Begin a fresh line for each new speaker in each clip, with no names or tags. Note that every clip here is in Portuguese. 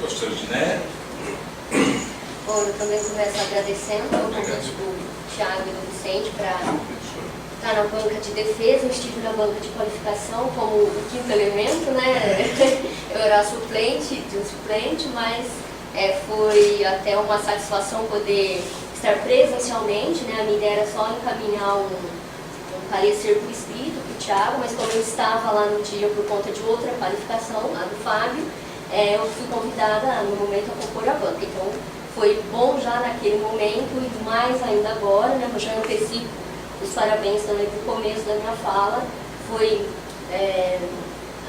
Professor Diné.
Bom, eu também começo agradecendo o convite do Thiago e do Vicente para estar na banca de defesa. Eu estive na banca de qualificação como o quinto elemento, né? Eu era suplente de um suplente, mas foi até uma satisfação poder estar presencialmente, né? A minha ideia era só encaminhar um parecer por escrito para o Thiago, mas como eu estava lá no dia por conta de outra qualificação, a do Fábio, eu fui convidada no momento a compor a banca. Então foi bom já naquele momento e mais ainda agora, né? Eu já antecipo os parabéns também do começo da minha fala. Foi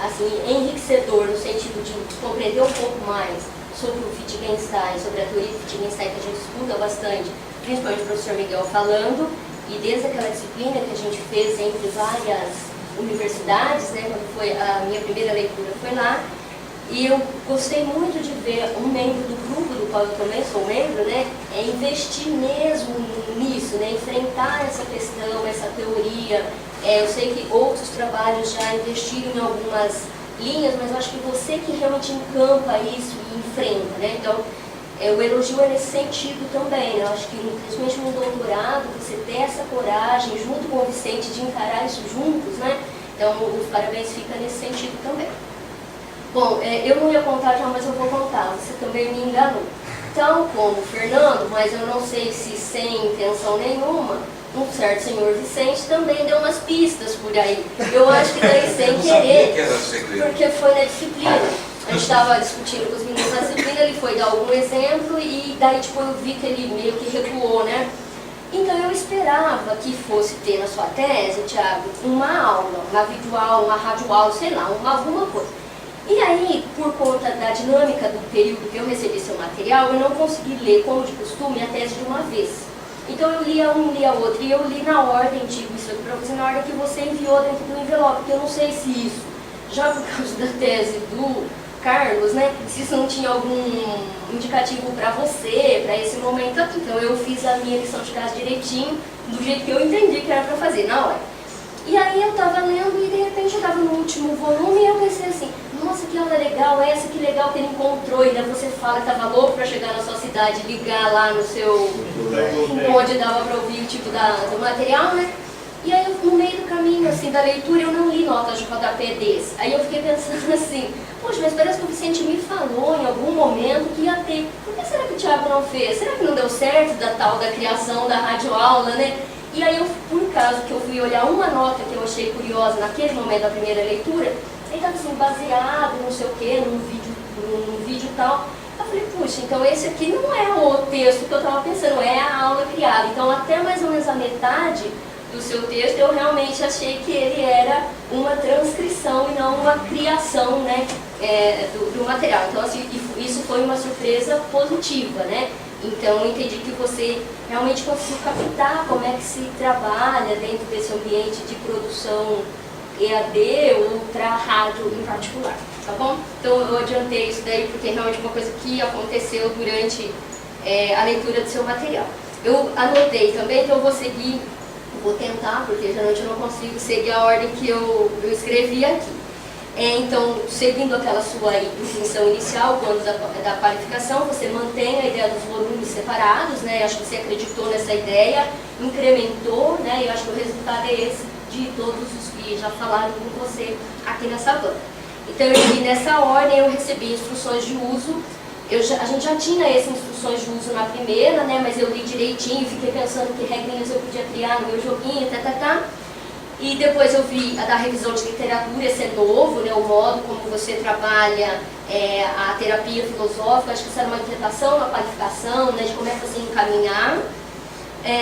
assim, enriquecedor no sentido de compreender um pouco mais sobre o Wittgenstein, sobre a teoria de Wittgenstein que a gente estuda bastante, principalmente o professor Miguel falando, e desde aquela disciplina que a gente fez entre várias universidades, né, quando foi a minha primeira leitura foi lá, e eu gostei muito de ver um membro do grupo do qual eu também sou membro, né, investir mesmo nisso, né, enfrentar essa questão, essa teoria. Eu sei que outros trabalhos já investiram em algumas linhas, mas eu acho que você que realmente encampa isso e enfrenta, né, então o elogio é nesse sentido também, né? Eu acho que principalmente no doutorado, você ter essa coragem junto com o Vicente de encarar isso juntos, né? Então os parabéns ficam nesse sentido também. Bom, eu não ia contar já, mas eu vou contar, você também me enganou. Tal como o Fernando, mas eu não sei se sem intenção nenhuma, um certo senhor Vicente também deu umas pistas por aí. Eu acho que daí sem querer, porque foi na disciplina. A gente estava discutindo com os meninos na disciplina, ele foi dar algum exemplo e daí tipo, eu vi que ele meio que recuou, né? Então eu esperava que fosse ter na sua tese, Thiago, uma aula, uma videoaula, uma radioaula, sei lá, alguma coisa. E aí, por conta da dinâmica do período que eu recebi seu material, eu não consegui ler, como de costume, a tese de uma vez. Então eu lia um, lia outro, e eu li na ordem, digo isso aqui para você, na ordem que você enviou dentro do envelope, porque eu não sei se isso, já por causa da tese do Carlos, né, se isso não tinha algum indicativo para você, para esse momento aqui. Então eu fiz a minha lição de casa direitinho, do jeito que eu entendi que era para fazer, na hora. E aí eu estava lendo e de repente eu estava no último volume e eu pensei assim, nossa, que aula legal essa, que legal que ele encontrou. E daí você fala que estava louco para chegar na sua cidade, ligar lá no seu, onde dava para ouvir o tipo do material, né? E aí, no meio do caminho, assim, da leitura, eu não li notas de rodapé desse. Aí eu fiquei pensando assim, poxa, mas parece que o Vicente me falou em algum momento que ia ter. Por que será que o Thiago não fez? Será que não deu certo da tal da criação da radioaula, né? E aí, por causa que eu fui olhar uma nota que eu achei curiosa naquele momento da primeira leitura, ele estava assim, baseado, não sei o quê, num vídeo e tal. Eu falei, puxa, então esse aqui não é o texto que eu estava pensando, é a aula criada. Então, até mais ou menos a metade do seu texto, eu realmente achei que ele era uma transcrição e não uma criação, né, do material. Então, assim, isso foi uma surpresa positiva, né? Então, eu entendi que você realmente conseguiu captar como é que se trabalha dentro desse ambiente de produção EAD ou para rádio em particular, tá bom? Então, eu adiantei isso daí porque realmente é uma coisa que aconteceu durante a leitura do seu material. Eu anotei também que eu vou tentar, porque geralmente eu não consigo seguir a ordem que eu escrevi aqui. Então, seguindo aquela sua intenção inicial, quando da qualificação, você mantém a ideia dos volumes separados, né? Eu acho que você acreditou nessa ideia, incrementou, né? E eu acho que o resultado é esse de todos os que já falaram com você aqui nessa banca. Então, eu li nessa ordem, eu recebi instruções de uso. A gente já tinha essas instruções de uso na primeira, né, mas eu li direitinho, fiquei pensando que regrinhas eu podia criar no meu joguinho, E depois eu vi a da revisão de literatura, esse é novo, né, o modo como você trabalha a terapia filosófica, acho que isso era uma interpretação, uma qualificação, né, de como é que você encaminhar.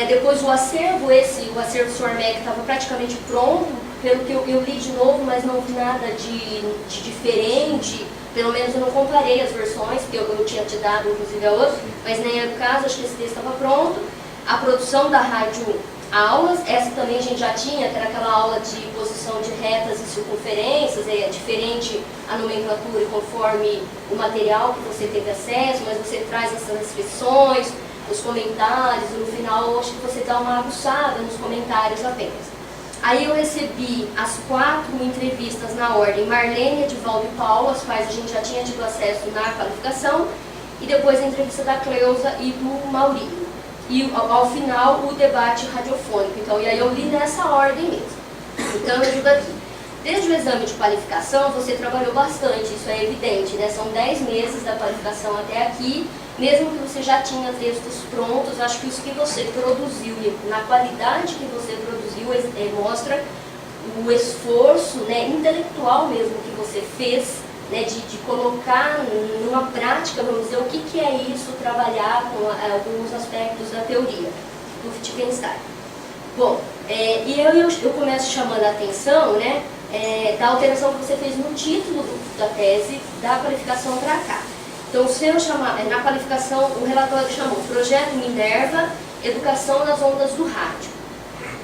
Depois o acervo do Sormec estava praticamente pronto, pelo que eu li de novo, mas não vi nada de diferente. Pelo menos eu não comparei as versões, porque eu tinha te dado inclusive a outra, mas nem é o caso, acho que esse texto estava pronto. A produção da rádio aulas, essa também a gente já tinha, que era aquela aula de posição de retas e circunferências, é diferente a nomenclatura conforme o material que você teve acesso, mas você traz essas restrições, os comentários, e no final acho que você dá uma aguçada nos comentários apenas. Aí eu recebi as 4 entrevistas na ordem Marlene, Edivaldo e Paulo, as quais a gente já tinha tido acesso na qualificação, e depois a entrevista da Cleusa e do Maurinho. E ao final o debate radiofônico. Então, e aí eu li nessa ordem mesmo. Então eu ajudo aqui. Desde o exame de qualificação você trabalhou bastante, isso é evidente, né? São 10 meses da qualificação até aqui, mesmo que você já tinha textos prontos, acho que isso que você produziu, na qualidade que você produziu, mostra o esforço, né, intelectual mesmo que você fez, né, de colocar numa prática, vamos dizer, o que é isso, trabalhar com alguns aspectos da teoria do Wittgenstein. Bom, e eu começo chamando a atenção, né, da alteração que você fez no título da tese, da qualificação para cá. Então, se eu chamar, na qualificação, o relatório chamou Projeto Minerva, Educação nas Ondas do Rádio.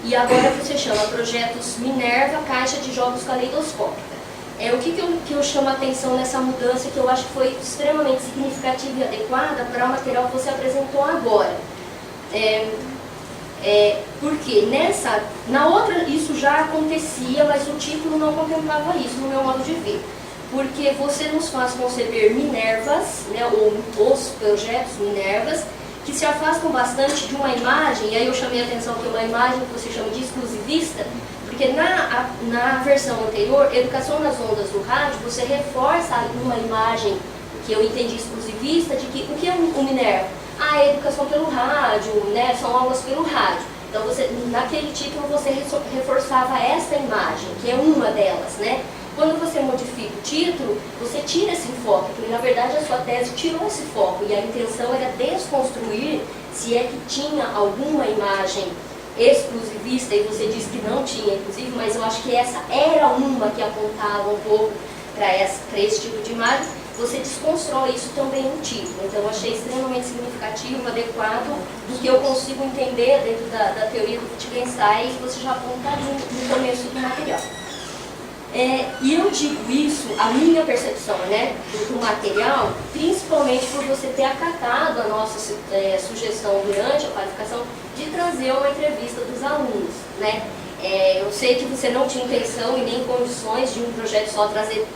E agora você chama Projetos Minerva, Caixa de Jogos Caleidoscópica. O que eu chamo a atenção nessa mudança, que eu acho que foi extremamente significativa e adequada para o material que você apresentou agora. Porque na outra isso já acontecia, mas o título não contemplava isso, no meu modo de ver. Porque você nos faz conceber Minervas, né, ou os projetos Minervas, que se afastam bastante de uma imagem, e aí eu chamei a atenção que é uma imagem que você chama de exclusivista, porque na versão anterior, Educação nas Ondas do Rádio, você reforça uma imagem que eu entendi exclusivista, de que o que é o Minerva? É educação pelo rádio, né, são aulas pelo rádio. Então, naquele título, você reforçava essa imagem, que é uma delas, né? Quando você modifica o título, você tira esse foco, porque na verdade a sua tese tirou esse foco, e a intenção era desconstruir se é que tinha alguma imagem exclusivista, e você disse que não tinha, inclusive, mas eu acho que essa era uma que apontava um pouco para esse tipo de imagem. Você desconstrói isso também no título. Então, eu achei extremamente significativo, adequado, do que eu consigo entender dentro da teoria do Wittgenstein, que você já aponta no começo do material. E eu digo isso, a minha percepção, né, do material, principalmente por você ter acatado a nossa sugestão durante a qualificação de trazer uma entrevista dos alunos, né? Eu sei que você não tinha intenção e nem condições de um projeto só trazer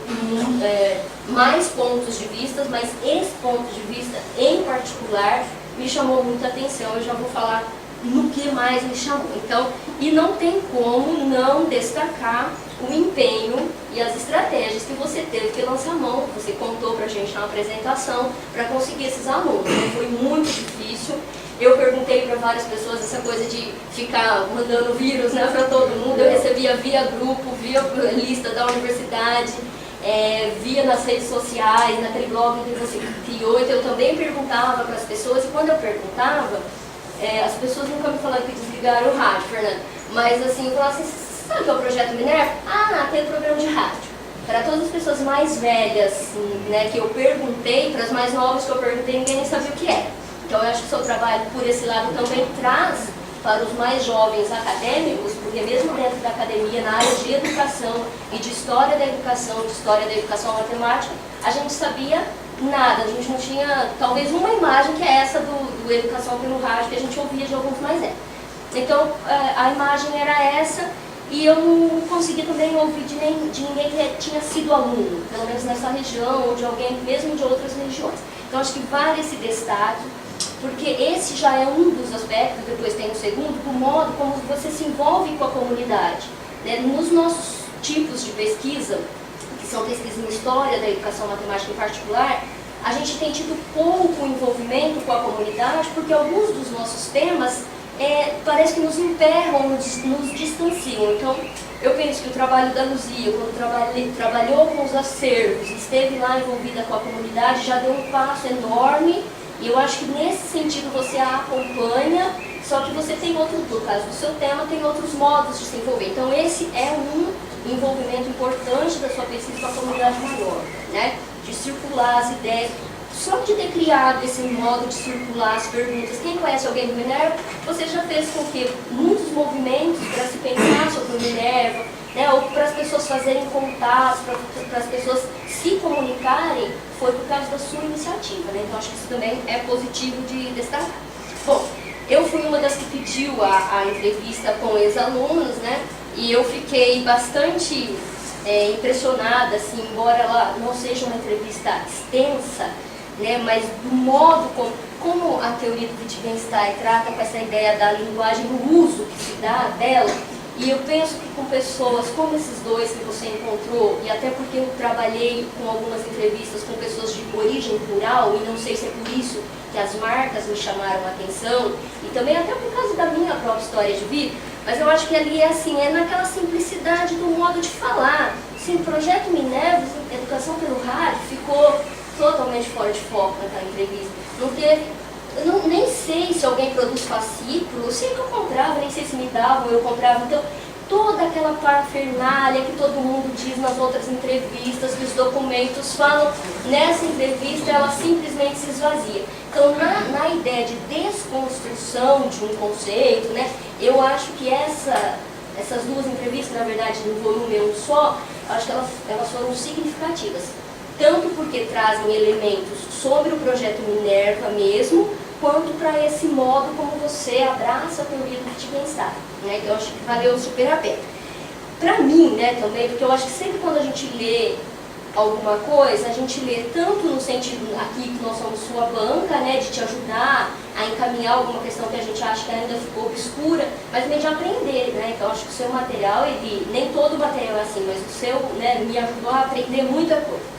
mais pontos de vista, mas esse ponto de vista em particular me chamou muita atenção. Eu já vou falar no que mais me chamou. Então, e não tem como não destacar o empenho e as estratégias que você teve que lançar mão, que você contou pra gente na apresentação, para conseguir esses alunos. Então, foi muito difícil. Eu perguntei para várias pessoas essa coisa de ficar mandando vírus, né, para todo mundo. Eu recebia via grupo, via lista da universidade, via nas redes sociais, naquele blog que você criou. Então eu também perguntava para as pessoas, e quando eu perguntava, as pessoas nunca me falaram que desligaram o rádio, Fernanda. Mas assim, eu falava assim, sabe o que é o Projeto Minerva? Aquele programa de rádio. Para todas as pessoas mais velhas, né, que eu perguntei, para as mais novas que eu perguntei, ninguém nem sabia o que era. Então, eu acho que o seu trabalho, por esse lado, também traz para os mais jovens acadêmicos, porque mesmo dentro da academia, na área de educação e de história da educação matemática, a gente sabia nada, a gente não tinha, talvez, uma imagem que é essa do Educação pelo Rádio, que a gente ouvia de alguns mais velhos. Então, a imagem era essa, e eu não consegui também ouvir de ninguém que tinha sido aluno, pelo menos nessa região, ou de alguém mesmo de outras regiões. Então, acho que vale esse destaque, porque esse já é um dos aspectos, depois tem o segundo, o modo como você se envolve com a comunidade. Né? Nos nossos tipos de pesquisa, que são pesquisas em história da educação matemática em particular, a gente tem tido pouco envolvimento com a comunidade, porque alguns dos nossos temas parece que nos emperram, nos distanciam. Então, eu penso que o trabalho da Luzia, quando trabalhou com os acervos, esteve lá envolvida com a comunidade, já deu um passo enorme. E eu acho que nesse sentido você a acompanha, só que você tem outro, por causa do seu tema, tem outros modos de se envolver. Então esse é um envolvimento importante da sua pesquisa com a comunidade maior, né? De circular as ideias. Só de ter criado esse modo de circular as perguntas, quem conhece alguém do Minerva, você já fez com que muitos movimentos para se pensar sobre o Minerva, né, ou para as pessoas fazerem contatos, para as pessoas se comunicarem, foi por causa da sua iniciativa, né? Então acho que isso também é positivo de destacar. Bom, eu fui uma das que pediu a entrevista com ex-alunos, né? e eu fiquei bastante impressionada, assim, embora ela não seja uma entrevista extensa, né, mas do modo como a teoria do Wittgenstein trata com essa ideia da linguagem, do uso que se dá dela. E eu penso que com pessoas como esses dois que você encontrou, e até porque eu trabalhei com algumas entrevistas com pessoas de origem rural, e não sei se é por isso que as marcas me chamaram a atenção, e também até por causa da minha própria história de vida, mas eu acho que ali é assim, é naquela simplicidade do modo de falar. Sim, o projeto Minerva, Educação pelo Rádio, ficou totalmente fora de foco naquela entrevista. Não teve... Eu nem sei se alguém produz fascículo, eu sei que eu comprava, nem sei se me davam, eu comprava. Então, toda aquela parafernália que todo mundo diz nas outras entrevistas, que os documentos falam, nessa entrevista ela simplesmente se esvazia. Então, na ideia de desconstrução de um conceito, né, eu acho que essas duas entrevistas, na verdade, no volume um só, acho que elas foram significativas. Tanto porque trazem elementos sobre o projeto Minerva mesmo, quanto para esse modo como você abraça a teoria do Wittgenstein, né? Então eu acho que valeu super a pena. Para mim, né, também, porque eu acho que sempre quando a gente lê alguma coisa, a gente lê tanto no sentido aqui que nós somos sua banca, né, de te ajudar a encaminhar alguma questão que a gente acha que ainda ficou obscura, mas também de aprender, né? Então eu acho que o seu material, nem todo material é assim, mas o seu, né, me ajudou a aprender muita coisa.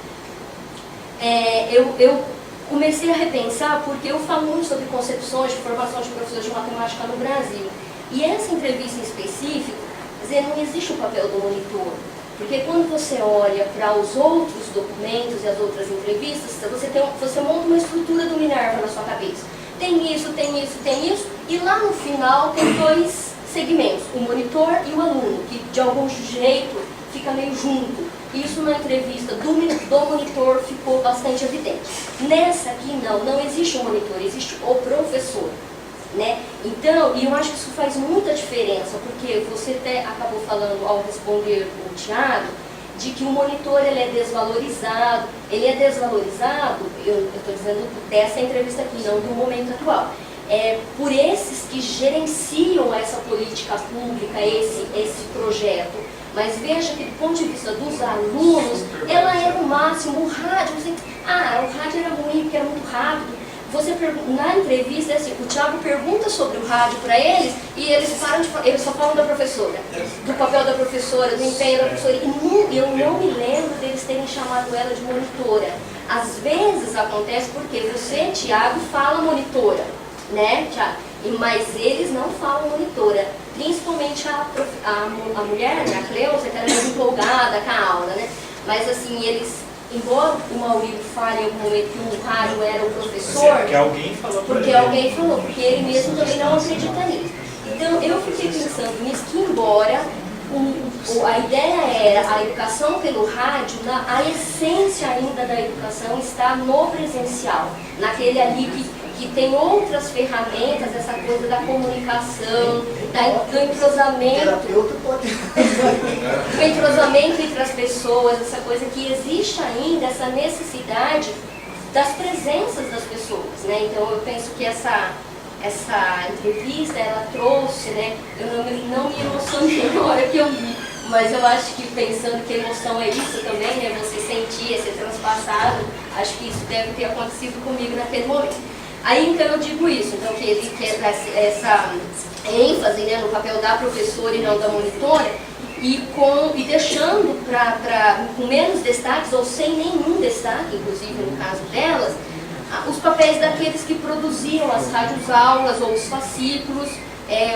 Eu comecei a repensar porque eu falo muito sobre concepções de formação de professores de matemática no Brasil. E essa entrevista em específico, quer dizer, não existe o papel do monitor. Porque quando você olha para os outros documentos e as outras entrevistas, você monta uma estrutura do Minerva na sua cabeça. Tem isso, tem isso, tem isso, e lá no final tem dois segmentos, o monitor e o aluno, que de algum jeito fica meio junto. Isso na entrevista do monitor ficou bastante evidente. Nessa aqui não existe um monitor, existe o professor, né? Então, e eu acho que isso faz muita diferença, porque você até acabou falando ao responder o Thiago, de que o monitor ele é desvalorizado, eu estou dizendo dessa entrevista aqui, não do momento atual. Por esses que gerenciam essa política pública, esse projeto. Mas veja que do ponto de vista dos alunos, ela era o máximo, o rádio, o rádio era ruim porque era muito rápido. Na entrevista, assim, o Thiago pergunta sobre o rádio para eles e eles só falam da professora, do papel da professora, do empenho da professora. E eu não me lembro deles terem chamado ela de monitora. Às vezes acontece porque você, Thiago, fala monitora, né, Thiago? Mas eles não falam monitora, principalmente a mulher, né, a Cleusa, que era mais empolgada com a aula, né? Mas assim, embora o Maurício fale em algum momento que o rádio era o professor, porque alguém falou, porque ele mesmo também não acredita nisso. Então eu fiquei pensando nisso, que embora a ideia era a educação pelo rádio, a essência ainda da educação está no presencial, naquele ali que tem outras ferramentas, essa coisa da comunicação, do entrosamento, do entrosamento entre as pessoas, essa coisa que existe ainda, essa necessidade das presenças das pessoas, né? Então eu penso que essa entrevista, ela trouxe, né? Eu não me emocionei na hora que eu vi, mas eu acho que pensando que emoção é isso também, né? Você sentir, ser transpassado, acho que isso deve ter acontecido comigo naquele momento. Aí então eu digo isso, então que ele quer essa ênfase, né, no papel da professora e não da monitora, e deixando com menos destaques, ou sem nenhum destaque, inclusive no caso delas, os papéis daqueles que produziam as rádios-aulas ou os fascículos,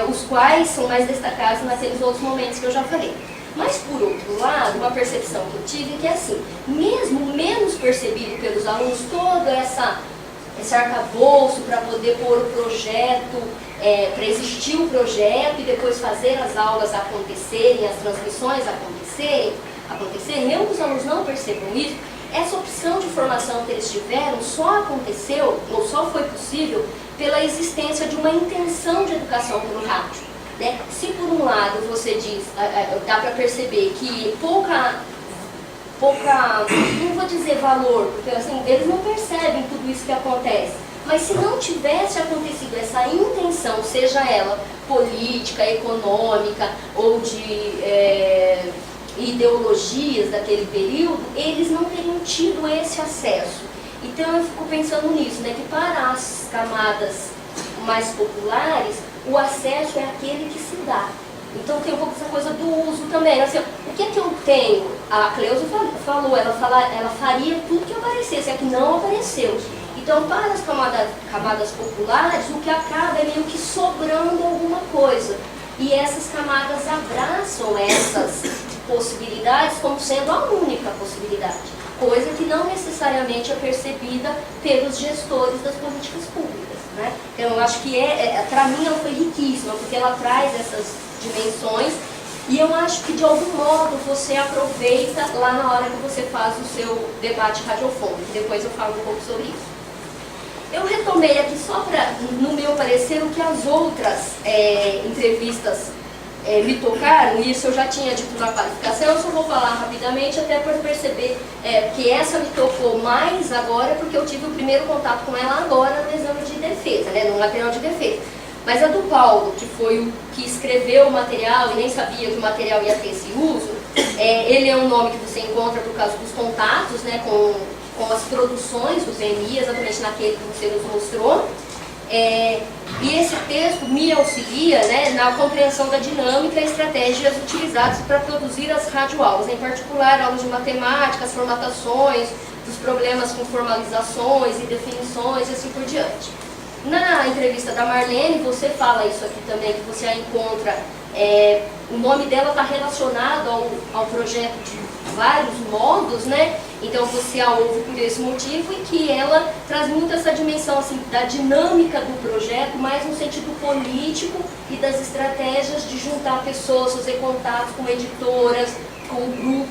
os quais são mais destacados naqueles outros momentos que eu já falei. Mas, por outro lado, uma percepção que eu tive é que, assim, mesmo menos percebido pelos alunos, todo esse arcabouço para poder pôr o projeto, para existir o projeto e depois fazer as aulas acontecerem, as transmissões acontecerem, mesmo que os alunos não percebam isso, essa opção de formação que eles tiveram só aconteceu, ou só foi possível, pela existência de uma intenção de educação pelo rádio, né? Se por um lado você diz, dá para perceber que pouca, não vou dizer valor, porque assim, eles não percebem tudo isso que acontece, Mas se não tivesse acontecido essa intenção, seja ela política, econômica ou de ideologias daquele período, eles não teriam tido esse acesso. Então eu fico pensando nisso, né, que para as camadas mais populares, o acesso é aquele que se dá. Então tem um pouco essa coisa do uso também. Assim, o que é que eu tenho? A Cleusa falou, ela faria tudo que aparecesse, é que não apareceu. Então, para as camadas populares, o que acaba é meio que sobrando alguma coisa. E essas camadas abraçam essas possibilidades como sendo a única possibilidade. Coisa que não necessariamente é percebida pelos gestores das políticas públicas, né? Então, eu acho que, para mim, ela foi riquíssima, porque ela traz essas dimensões. E eu acho que, de algum modo, você aproveita lá na hora que você faz o seu debate radiofônico. Depois eu falo um pouco sobre isso. Eu retomei aqui só para, no meu parecer, o que as outras entrevistas me tocaram, e isso eu já tinha dito na qualificação, eu só vou falar rapidamente, até para perceber que essa me tocou mais agora, porque eu tive o primeiro contato com ela agora no exame de defesa, né, no material de defesa. Mas a do Paulo, que foi o que escreveu o material e nem sabia que o material ia ter esse uso, ele é um nome que você encontra por causa dos contatos, né, com as produções do PMI, exatamente naquele que você nos mostrou. E esse texto me auxilia, né, na compreensão da dinâmica e estratégias utilizadas para produzir as radioaulas, em particular aulas de matemática, as formatações, dos problemas com formalizações e definições e assim por diante. Na entrevista da Marlene, você fala isso aqui também, que você a encontra, o nome dela está relacionado ao projeto de vários modos, né? Então você a ouve por esse motivo, e que ela traz muito essa dimensão assim, da dinâmica do projeto, mais no sentido político e das estratégias de juntar pessoas, fazer contatos com editoras, com o grupo,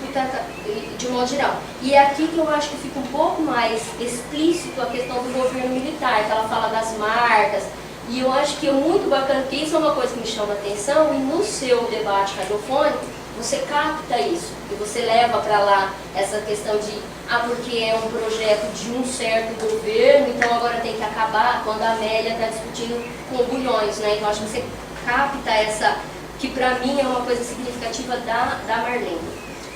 de modo geral. E é aqui que eu acho que fica um pouco mais explícito a questão do governo militar, que ela fala das marcas, e eu acho que é muito bacana, porque isso é uma coisa que me chama a atenção, e no seu debate radiofônico, você capta isso, e você leva para lá essa questão de, porque é um projeto de um certo governo, então agora tem que acabar, quando a Amélia está discutindo com Bulhões, né? Então acho que você capta essa, que para mim é uma coisa significativa da Marlene.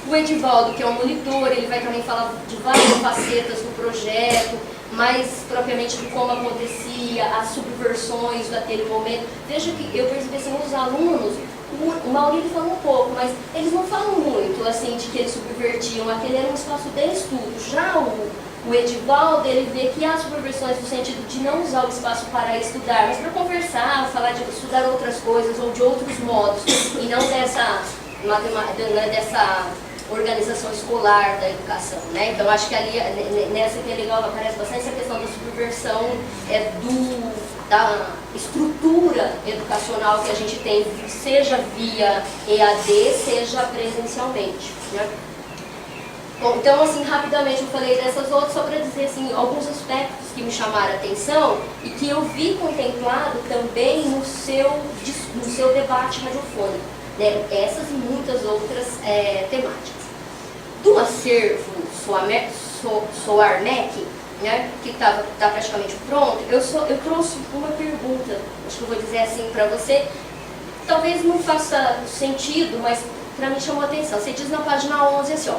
O Edivaldo, que é um monitor, ele vai também falar de várias facetas do projeto, mais propriamente de como acontecia, as subversões daquele momento. Veja que eu percebi assim, os alunos, o Maurílio falou um pouco, mas eles não falam muito assim de que eles subvertiam, aquele era um espaço de estudo. Já o Edivaldo, ele vê que há subversões no sentido de não usar o espaço para estudar, mas para conversar, falar de estudar outras coisas ou de outros modos, e não dessa organização escolar da educação, né? Então acho que ali, nessa que é legal, aparece bastante essa questão da subversão da estrutura educacional que a gente tem, seja via EAD, seja presencialmente, né? Bom, então assim, rapidamente eu falei dessas outras, só para dizer assim, alguns aspectos que me chamaram a atenção e que eu vi contemplado também no seu debate radiofônico, né? Essas e muitas outras temáticas. Do acervo Soarmec, né, que tá praticamente pronto, eu trouxe uma pergunta, acho que eu vou dizer assim para você, talvez não faça sentido, mas para mim chamou a atenção. Você diz na página 11 assim, ó,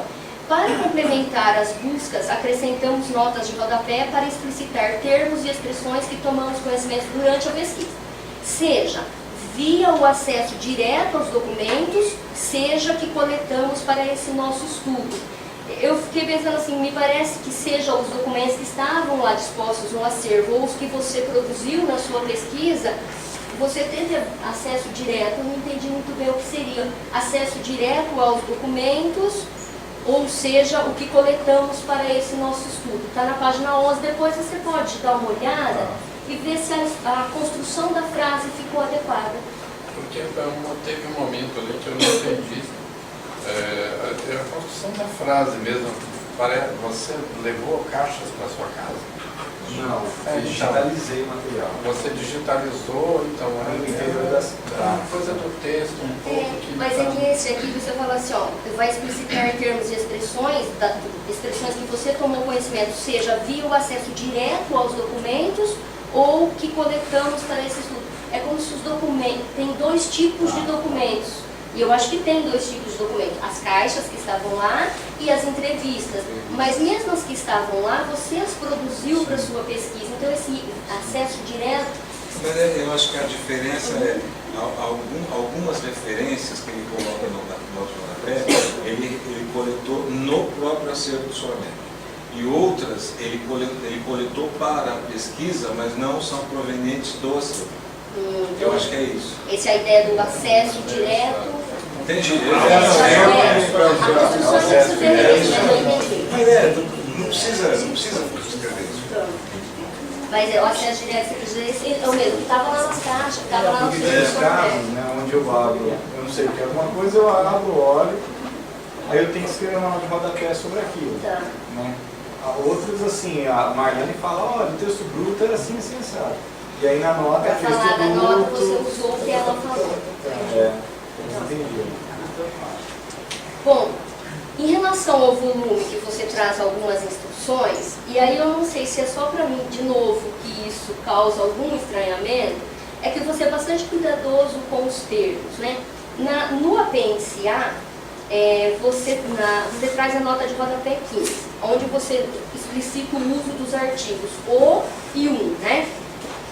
para complementar as buscas, acrescentamos notas de rodapé para explicitar termos e expressões que tomamos conhecimento durante a pesquisa, seja via o acesso direto aos documentos, seja que coletamos para esse nosso estudo. Eu fiquei pensando assim, me parece que seja os documentos que estavam lá dispostos no acervo ou os que você produziu na sua pesquisa, você teve acesso direto, eu não entendi muito bem o que seria acesso direto aos documentos, ou seja, o que coletamos para esse nosso estudo. Está na página 11, depois você pode dar uma olhada e ver se a construção da frase ficou adequada.
Porque teve um momento ali que eu não entendi. A construção da frase mesmo, você levou caixas para sua casa?
Não, eu digitalizei o material.
Você digitalizou, então
no interior da cidade.
Uma coisa do texto, um pouco que...
Mas é que esse aqui você fala assim, ó, vai explicitar termos e expressões, expressões que você tomou conhecimento, seja via o acesso direto aos documentos, ou que coletamos para esse estudo. É como se os documentos, tem dois tipos de documentos, e eu acho que tem dois tipos de documentos, as caixas que estavam lá e as entrevistas, mas mesmo as que estavam lá, você as produziu para a sua pesquisa, então esse acesso direto...
Mas eu acho que a diferença é algumas referências que ele coloca no rodapé, ele coletou no próprio acervo do Solamec. E outras ele coletou para a pesquisa, mas não são provenientes do acervo. Eu acho que é isso.
Essa é a ideia do acesso direto.
Entendi. Não precisa escrever isso.
Mas o acesso direto, é o mesmo, que estava lá nas caixas, que estava lá no
Tem casos, né, onde eu abro, eu não sei o que é alguma coisa, eu abro, olho, aí eu tenho que escrever uma nota de rodapé sobre aquilo.
Tá.
Né? Outras, assim, a Marlene fala, olha, o texto bruto era assim, assim, sabe? E aí na nota,
Para falar da nota, você usou o que ela falou.
Entendi.
Bom, em relação ao volume, que você traz algumas instruções, e aí eu não sei se é só para mim, de novo, que isso causa algum estranhamento, é que você é bastante cuidadoso com os termos, né? No apêndice A, você traz a nota de rodapé 15, onde você explicita o uso dos artigos o e um, né?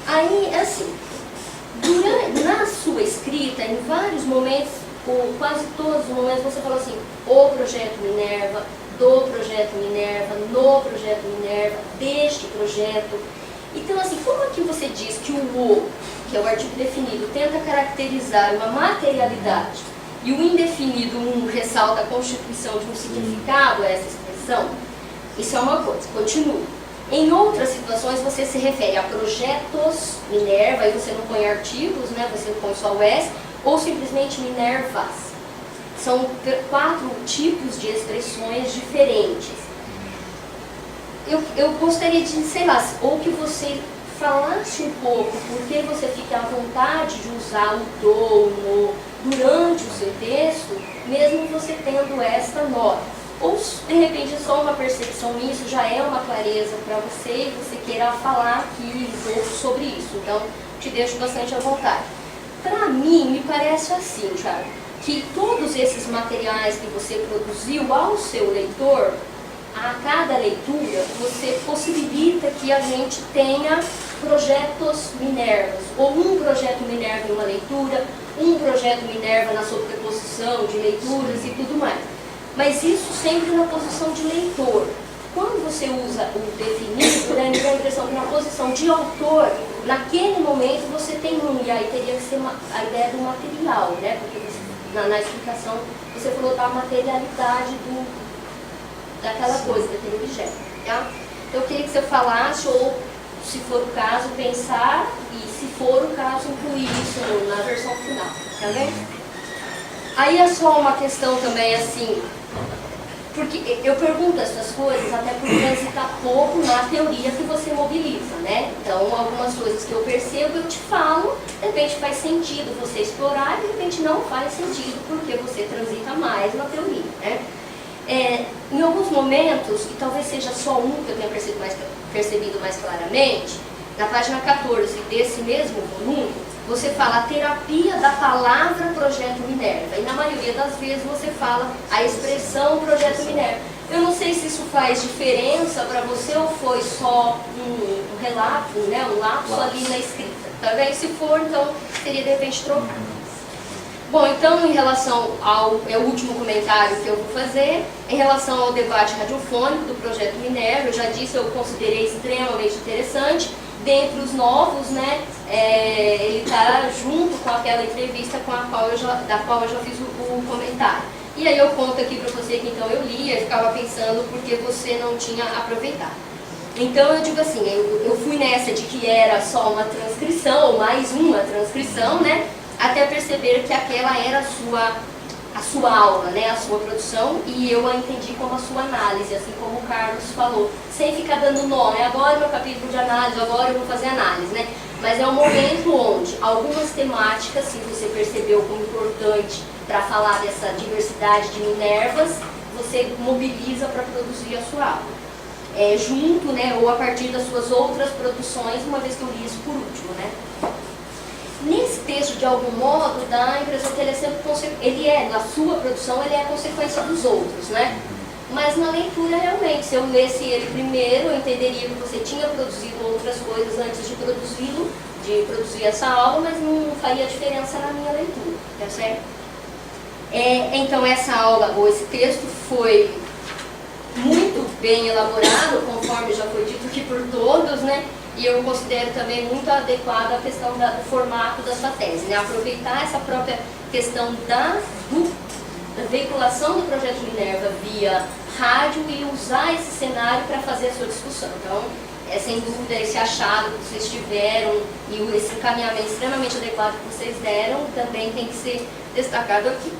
Aí, assim, na sua escrita, em vários momentos, ou quase todos os momentos, você falou assim, o projeto Minerva, do projeto Minerva, no projeto Minerva, deste projeto. Então, assim, como é que você diz que o, que é o artigo definido, tenta caracterizar uma materialidade e o indefinido ressalta a constituição de um significado a essa expressão? Isso é uma coisa, continua. Em outras situações, você se refere a projetos Minerva, aí você não põe artigos, né? Você põe só o S, ou simplesmente Minervas. São 4 tipos de expressões diferentes. Eu gostaria de, sei lá, ou que você falasse um pouco porque você fica à vontade de usar o do, o no, durante o seu texto, mesmo você tendo esta nota. Ou, de repente, é só uma percepção minha, isso já é uma clareza para você e você queira falar aqui um pouco sobre isso. Então, te deixo bastante à vontade. Para mim, me parece assim, Thiago, que todos esses materiais que você produziu ao seu leitor, a cada leitura, você possibilita que a gente tenha projetos Minervas, ou um projeto Minerva em uma leitura, um projeto Minerva na sobreposição de leituras e tudo mais. Mas isso sempre na posição de leitor. Quando você usa o definido, né, me dá a impressão que na posição de autor, naquele momento você tem e aí teria que ser a ideia do material, né? Porque você, na explicação você falou da materialidade daquela coisa, daquele objeto. Tá? Então eu queria que você falasse, ou se for o caso, pensar, e se for o caso, incluir isso na versão final. Tá vendo? Aí é só uma questão também assim, porque eu pergunto essas coisas até por transitar pouco na teoria que você mobiliza, né? Então, algumas coisas que eu percebo, eu te falo, de repente faz sentido você explorar, e de repente não faz sentido porque você transita mais na teoria, né? Em alguns momentos, e talvez seja só um que eu tenha percebido mais claramente, na página 14 desse mesmo volume, você fala a terapia da palavra Projeto Minerva, e na maioria das vezes você fala a expressão Projeto Minerva. Eu não sei se isso faz diferença para você ou foi só um relato, né, um lapso ali na escrita. Tá vendo? Se for, então seria de repente trocar. Bom, então em relação ao último comentário que eu vou fazer, em relação ao debate radiofônico do Projeto Minerva, eu já disse, eu considerei extremamente interessante. Dentre os novos, né, ele está junto com aquela entrevista da qual eu já fiz o comentário. E aí eu conto aqui para você que então eu lia e ficava pensando porque você não tinha aproveitado. Então eu digo assim, eu fui nessa de que era só uma transcrição, ou mais uma transcrição, né, até perceber que aquela era a sua aula, né, a sua produção, e eu a entendi como a sua análise, assim como o Carlos falou, sem ficar dando nome, agora é meu capítulo de análise, agora eu vou fazer análise, né? Mas é um momento onde algumas temáticas, se você percebeu como importante para falar dessa diversidade de Minervas, você mobiliza para produzir a sua aula. junto, né, ou a partir das suas outras produções, uma vez que eu li isso por último, né. Nesse texto, de algum modo, dá a impressão que ele é sempre na sua produção, ele é a consequência dos outros, né? Mas na leitura, realmente, se eu lesse ele primeiro, eu entenderia que você tinha produzido outras coisas antes de produzir essa aula, mas não faria diferença na minha leitura, tá certo? Então, essa aula, ou esse texto, foi muito bem elaborado, conforme já foi dito aqui por todos, né? E eu considero também muito adequada a questão do formato da sua tese, né? Aproveitar essa própria questão da veiculação do projeto Minerva via rádio e usar esse cenário para fazer a sua discussão. Então, sem dúvida, esse achado que vocês tiveram e esse encaminhamento extremamente adequado que vocês deram também tem que ser destacado aqui.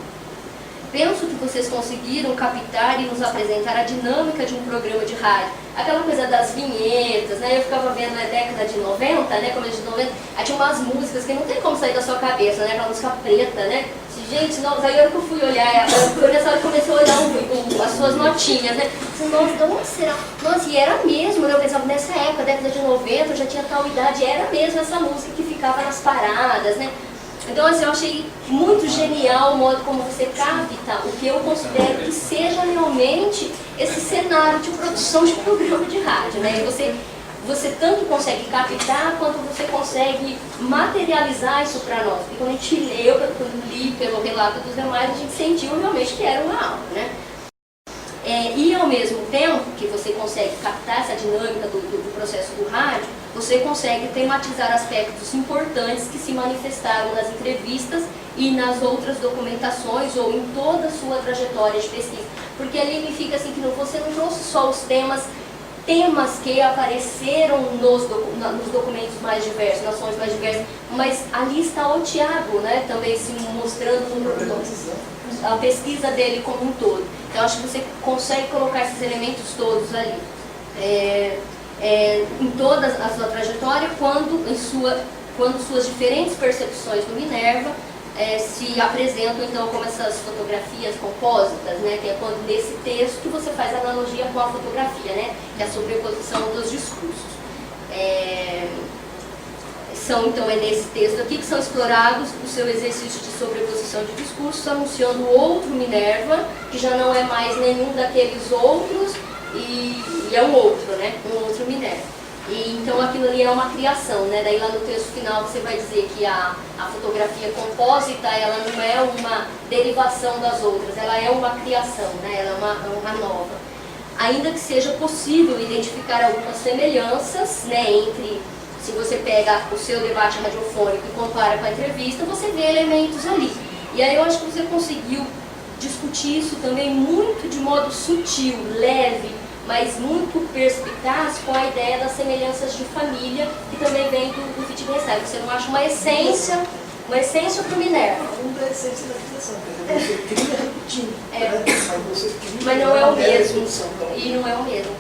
Penso que vocês conseguiram captar e nos apresentar a dinâmica de um programa de rádio. Aquela coisa das vinhetas, né? Eu ficava vendo na década de 90, né? Começo de 90, aí tinha umas músicas que não tem como sair da sua cabeça, né? Aquela música preta, né? Gente, nossa, aí a hora que eu fui olhar, nessa hora que comecei a olhar as suas notinhas, né? Nossa, de onde será? Nossa, e era mesmo, né? Eu pensava, nessa época, década de 90, eu já tinha tal idade, era mesmo essa música que ficava nas paradas, né? Então, assim, eu achei muito genial o modo como você capta o que eu considero que seja realmente esse cenário de produção de programa de rádio, né? Você tanto consegue captar quanto você consegue materializar isso para nós. Porque quando a gente leu, quando li pelo relato dos demais, a gente sentiu realmente que era uma aula, né? E ao mesmo tempo que você consegue captar essa dinâmica do processo do rádio, você consegue tematizar aspectos importantes que se manifestaram nas entrevistas e nas outras documentações ou em toda a sua trajetória de pesquisa. Porque ali me fica assim que você não trouxe só os temas que apareceram nos documentos mais diversos, nas fontes mais diversas, mas ali está o Tiago, né, também se mostrando a pesquisa dele como um todo. Então, acho que você consegue colocar esses elementos todos ali. Em toda a sua trajetória, quando suas diferentes percepções do Minerva se apresentam então como essas fotografias compósitas, né, que é quando nesse texto que você faz analogia com a fotografia, né, que é a sobreposição dos discursos. Então, nesse texto aqui que são explorados o seu exercício de sobreposição de discursos, anunciando outro Minerva, que já não é mais nenhum daqueles outros, e é um outro, né? Um outro Minerva. E então aquilo ali é uma criação, né? Daí lá no texto final você vai dizer que a fotografia compósita, ela não é uma derivação das outras, ela é uma criação, né? Ela é uma nova. Ainda que seja possível identificar algumas semelhanças, né, entre, se você pega o seu debate radiofônico e compara com a entrevista, você vê elementos ali. E aí eu acho que você conseguiu discutir isso também muito de modo sutil, leve, mas muito perspicaz com a ideia das semelhanças de família, que também vem do Wittgenstein. Você não acha uma essência para o Minerva.
Uma essência da criação, você cria repetindo,
mas não é o mesmo, e não é o mesmo.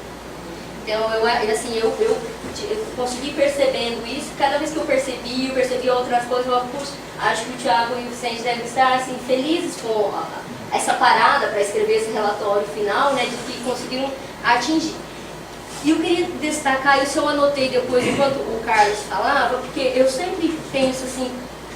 Então, eu consegui percebendo isso, cada vez que eu percebi outras coisas, eu acho que o Tiago e o Vicente devem estar assim, felizes com essa parada para escrever esse relatório final, né, de que conseguiram atingir. E eu queria destacar, isso eu anotei depois, enquanto o Carlos falava, porque eu sempre penso assim,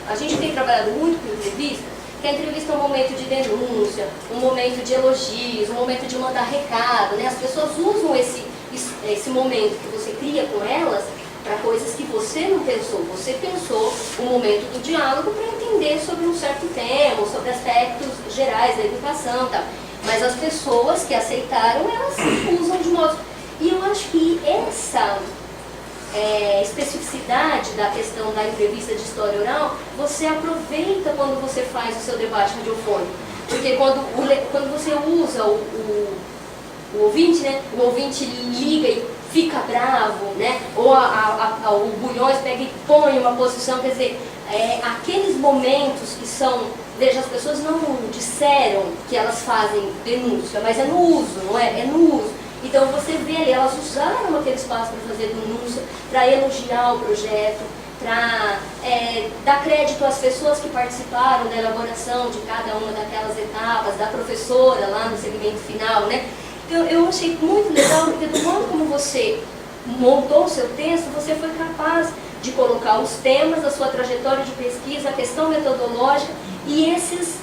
a gente tem trabalhado muito com entrevista, que a entrevista é um momento de denúncia, um momento de elogios, um momento de mandar recado, né? As pessoas usam esse momento que você cria com elas para coisas que você não pensou. Você pensou o momento do diálogo para entender sobre um certo tema, sobre aspectos gerais da educação, tá? Mas as pessoas que aceitaram, elas usam de modo... E eu acho que essa especificidade da questão da entrevista de história oral, você aproveita quando você faz o seu debate radiofônico. Porque quando você usa o ouvinte, né, o ouvinte liga e fica bravo, né, ou o Bulhões pega e põe uma posição, quer dizer, aqueles momentos que são, veja, as pessoas não disseram que elas fazem denúncia, mas é no uso, não é? É no uso. Então você vê ali, elas usaram aquele espaço para fazer denúncia, para elogiar o projeto, para dar crédito às pessoas que participaram da elaboração de cada uma daquelas etapas, da professora lá no segmento final, né? Então, eu achei muito legal, porque do modo como você montou o seu texto, você foi capaz de colocar os temas da sua trajetória de pesquisa, a questão metodológica e esses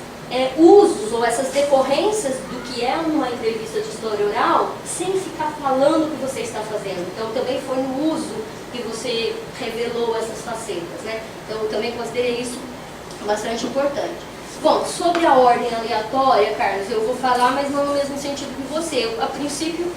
usos ou essas decorrências do que é uma entrevista de história oral, sem ficar falando o que você está fazendo. Então, também foi no uso que você revelou essas facetas, né? Então, eu também considerei isso bastante importante. Bom, sobre a ordem aleatória, Carlos, eu vou falar, mas não no mesmo sentido que você. A princípio,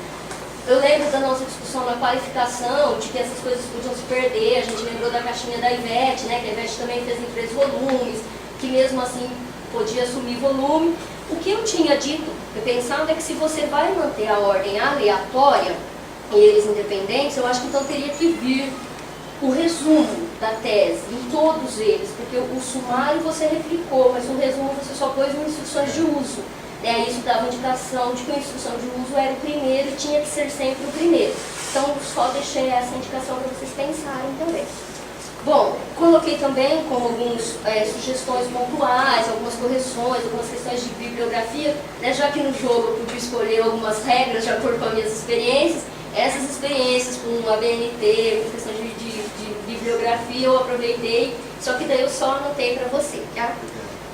eu lembro da nossa discussão na qualificação, de que essas coisas podiam se perder. A gente lembrou da caixinha da Ivete, né? Que a Ivete também fez em 3 volumes, que mesmo assim podia assumir volume. O que eu tinha dito, eu pensava é que se você vai manter a ordem aleatória e eles independentes, eu acho que então teria que vir o resumo da tese em todos eles, porque o sumário você replicou, mas o resumo você só pôs em instruções de uso. Isso dava indicação de que a instrução de uso era o primeiro e tinha que ser sempre o primeiro. Então, só deixei essa indicação para vocês pensarem também. Bom, coloquei também como algumas sugestões pontuais, algumas correções, algumas questões de bibliografia, né, já que no jogo eu podia escolher algumas regras de acordo com as minhas experiências. Essas experiências com a BNT, com questão de bibliografia, eu aproveitei, só que daí eu só anotei para você, tá?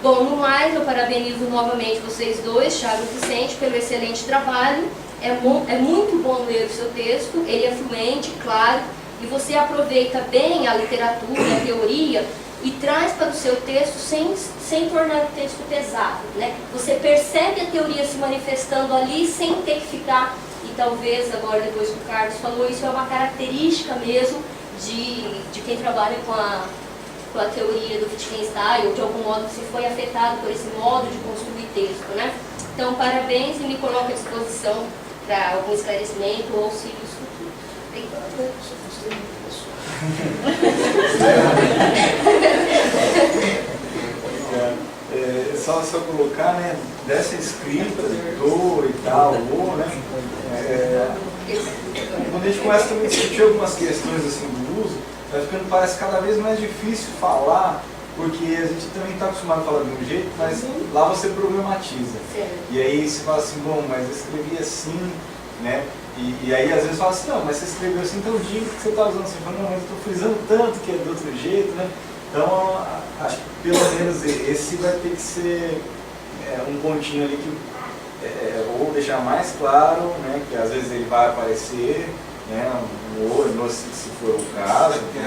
Bom, no mais, eu parabenizo novamente vocês dois, Thiago e Vicente, pelo excelente trabalho. É muito bom ler o seu texto, ele é fluente, claro, e você aproveita bem a literatura, a teoria, e traz para o seu texto sem tornar o texto pesado, né? Você percebe a teoria se manifestando ali sem ter que ficar, e talvez agora, depois que o Carlos falou, isso é uma característica mesmo de quem trabalha com a teoria do Wittgenstein, ou de algum modo você foi afetado por esse modo de construir texto, né? Então, parabéns e me coloco à disposição para algum esclarecimento ou auxílios futuros. Obrigada.
Só colocar, né, dessa escrita, do e tal, ou, né, quando a gente começa também a discutir algumas questões assim do uso, vai ficando, parece cada vez mais difícil falar, porque a gente também está acostumado a falar de um jeito, mas lá você problematiza. E aí você fala assim, bom, mas eu escrevi assim, né? E aí às vezes fala assim, não, mas você escreveu assim, então diga que você está usando assim. Fala, não, mas eu estou frisando tanto que é do outro jeito, né? Então, acho que pelo menos esse vai ter que ser um pontinho ali que ou deixar mais claro, né? Que às vezes ele vai aparecer, né? Ou se for o caso.
É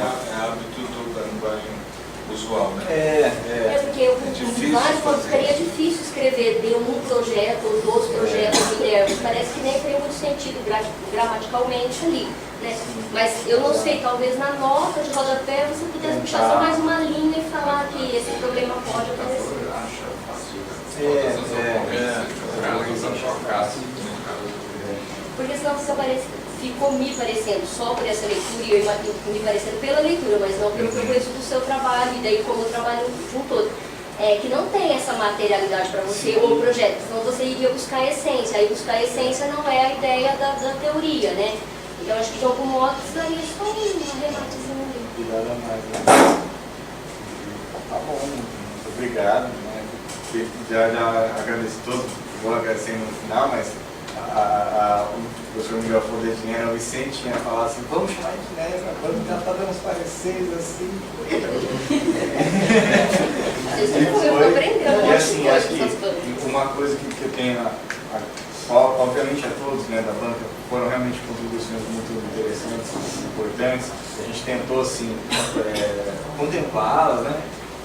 hábito da linguagem usual, né?
Porque o ficaria difícil escrever de um projeto ou dos projetos internos. Parece que nem tem muito sentido gramaticalmente ali, né? Mas eu não sei, talvez na nota de rodapé você pudesse puxar só mais uma linha e falar que esse problema pode acontecer. Porque senão você ficou me parecendo só por essa leitura e eu me parecendo pela leitura, mas não pelo que eu conheço do seu trabalho e daí como eu trabalho de um todo. Que não tem essa materialidade para você ou projeto, senão você iria buscar a essência. Aí buscar a essência não é a ideia da teoria, né? Então acho que de algum modo precisaria só um rematezinho ali.
Obrigado mais, né? Tá bom, muito obrigado, né? Já agradeci todos, vou agradecer no final, mas o professor Miguel Fodedinha, o Vicente tinha falado assim, vamos chamar de Neve, vamos tentar dar uns pareceres assim. E assim, acho que uma coisa que eu tenho, obviamente a todos, né, da banca, foram realmente contribuições muito interessantes, importantes. A gente tentou assim, contemplá-las, né?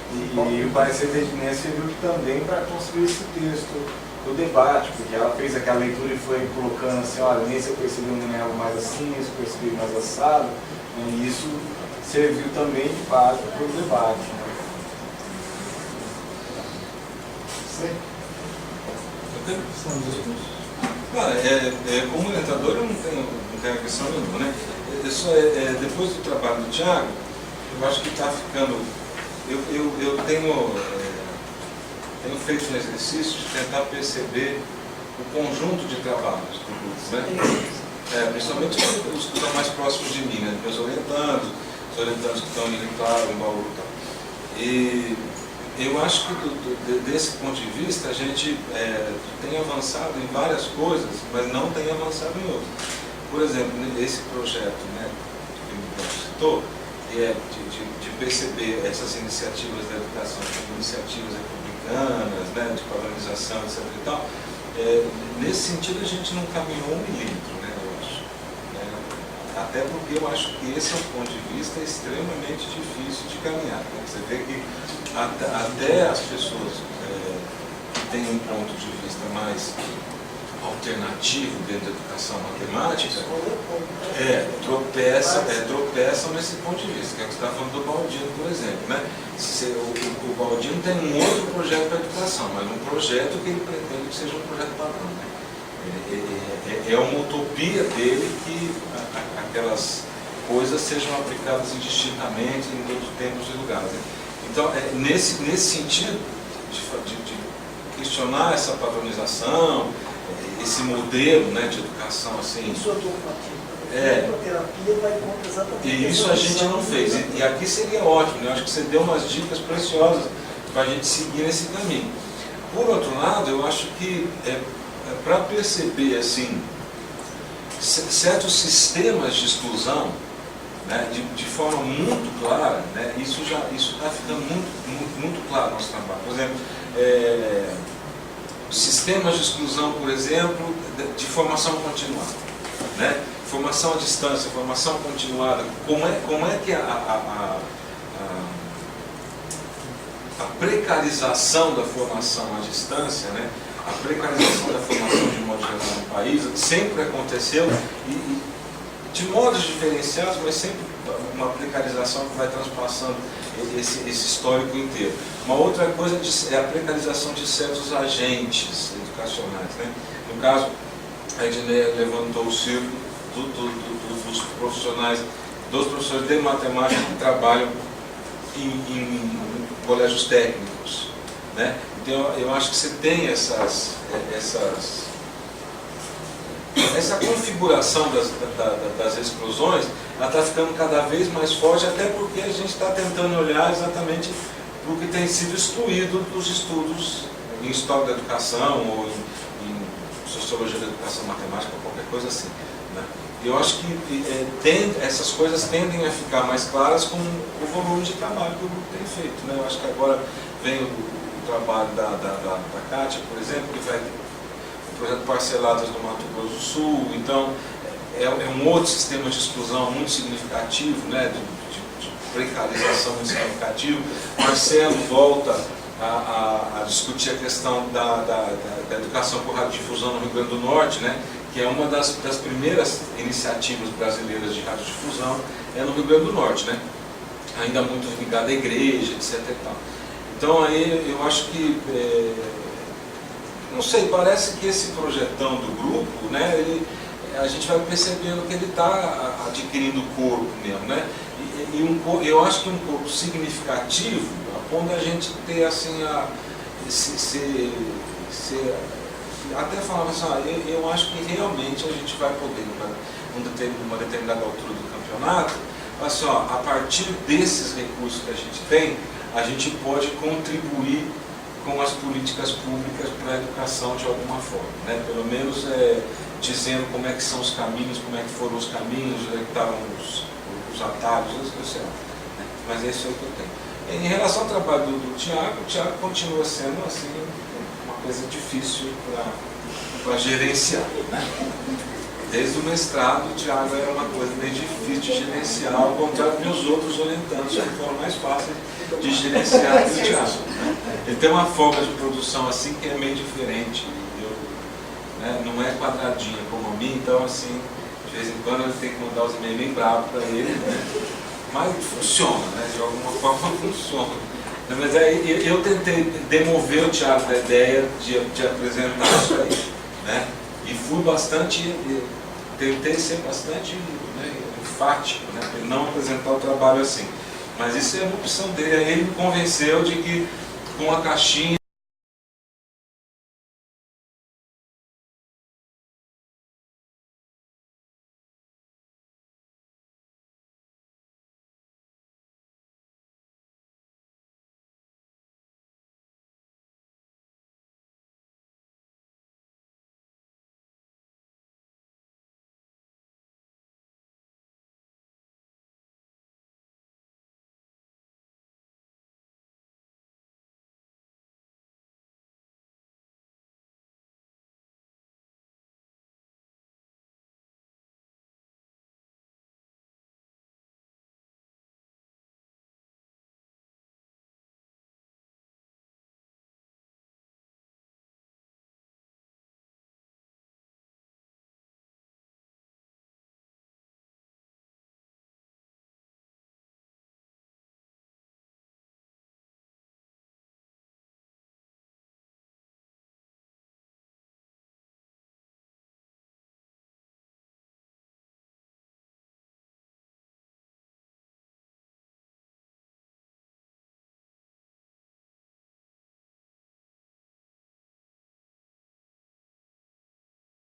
E o parecer da Ednei serviu também para construir esse texto do debate, porque ela fez aquela leitura e foi colocando assim, olha, nesse eu percebi um algo mais assim, esse eu percebi mais assado, né, e isso serviu também de base para o debate. Né.
Como orientador eu não tenho questão nenhuma, né? Depois do trabalho do Thiago, eu acho que está ficando. Eu tenho feito um exercício de tentar perceber o conjunto de trabalhos do grupo, né? Principalmente os que estão mais próximos de mim, né? Meus orientandos, os orientandos que estão em Rio Claro, em Bauru e tal. E Eu acho que desse ponto de vista a gente tem avançado em várias coisas, mas não tem avançado em outras. Por exemplo, esse projeto, né, que o Miguel citou, de perceber essas iniciativas da educação como iniciativas republicanas, né, de padronização, etc. e tal, nesse sentido a gente não caminhou 1 milímetro, né, eu acho. Né, até porque eu acho que esse é um ponto de vista extremamente difícil de caminhar. Né. Você vê que até as pessoas que têm um ponto de vista mais alternativo dentro da educação matemática tropeçam nesse ponto de vista, que é o que você está falando do Baldino, por exemplo. Né? O Baldino tem um outro projeto para a educação, mas um projeto que ele pretende que seja um projeto padrão. Né? É uma utopia dele que aquelas coisas sejam aplicadas indistintamente em todos os tempos e lugares. Né? Então, nesse sentido, de questionar essa padronização, esse modelo, né, de educação assim.
Isso é dogmatismo. A terapia vai contra exatamente.
E isso a gente não fez. E aqui seria ótimo, né? Eu acho que você deu umas dicas preciosas para a gente seguir nesse caminho. Por outro lado, eu acho que para perceber assim certos sistemas de exclusão, né, de forma muito clara, né, isso está ficando muito claro no nosso trabalho. Por exemplo, sistemas de exclusão, por exemplo, de formação continuada, né? Formação à distância, formação continuada. Como é que a precarização da formação à distância, né? A precarização da formação de modo geral no país sempre aconteceu e de modos diferenciados, mas sempre uma precarização que vai transpassando esse histórico inteiro. Uma outra coisa é a precarização de certos agentes educacionais. Né? No caso, a Edneia levantou o círculo dos professores de matemática que trabalham em colégios técnicos. Né? Então, eu acho que você tem essa configuração das exclusões, ela está ficando cada vez mais forte, até porque a gente está tentando olhar exatamente para o que tem sido excluído dos estudos em história da educação ou em sociologia da educação matemática, ou qualquer coisa assim. Né? Eu acho que essas coisas tendem a ficar mais claras com o volume de trabalho que o grupo tem feito. Né? Eu acho que agora vem o trabalho da Kátia, por exemplo, que vai o projeto Parceladas no Mato Grosso do Sul. Então, é um outro sistema de exclusão muito significativo, né, de precarização muito significativo. Marcelo volta a discutir a questão da educação por radiodifusão no Rio Grande do Norte, né, que é uma das primeiras iniciativas brasileiras de radiodifusão, no Rio Grande do Norte, né, ainda muito ligada à igreja, etc. E tal. Então, aí eu acho que não sei, parece que esse projetão do grupo, né, a gente vai percebendo que ele está adquirindo corpo mesmo, né? Eu acho que um corpo significativo, a ponto da gente ter assim, até falava assim, eu acho que realmente a gente vai poder, numa determinada altura do campeonato, assim, a partir desses recursos que a gente tem, a gente pode contribuir com as políticas públicas para a educação de alguma forma, né? Pelo menos dizendo como é que são os caminhos, como é que foram os caminhos, onde é que estavam os atalhos, eu sei lá, né? Mas é isso aí que eu tenho. Em relação ao trabalho do Tiago, o Tiago continua sendo assim, uma coisa difícil para gerenciar, né? Desde o mestrado, o Tiago era uma coisa meio difícil de gerenciar, ao contrário dos meus outros orientandos, que foram mais fáceis de gerenciar do Tiago. Ele tem uma forma de produção assim que é meio diferente, né? Não é quadradinha como a minha, então assim, de vez em quando eu tenho que mandar os e-mails bem bravos para ele, né? Mas funciona, né? De alguma forma funciona. Mas aí eu tentei demover o Tiago da ideia de apresentar isso aí, né? E fui bastante, tentei ser bastante, né, enfático, né, para não apresentar o trabalho assim. Mas isso é uma opção dele. Aí ele me convenceu de que com a caixinha